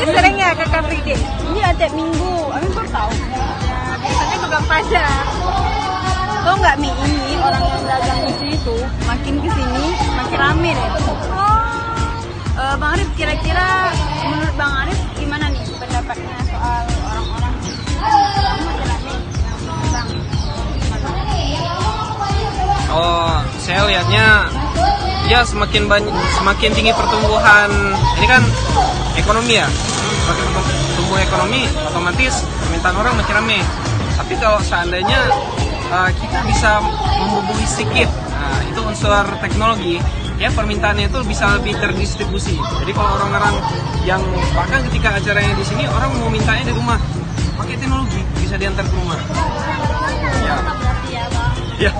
Ini sering ya ke Car Free Day? Iya, tiap minggu. Aku baru tahu. Biasanya pegang pajak. Tau nggak Mi, ini orang yang dagang di sini tuh makin kesini makin rame deh. Bang Arif, kira-kira menurut Bang Arif gimana nih pendapatnya soal orang-orang yang makin rame yang bang? Oh, saya lihatnya ya semakin tinggi pertumbuhan. Ini kan ekonomi ya. Semakin tumbuh ekonomi, otomatis permintaan orang makin ramai. Tapi kalau seandainya kita bisa membubuhi sedikit, itu unsur teknologi, ya permintaannya itu bisa lebih terdistribusi. Jadi kalau orang-orang yang bahkan ketika acaranya di sini orang mau mintanya di rumah, pakai teknologi bisa diantar ke rumah. Ya. Berarti ya Bang. Ya.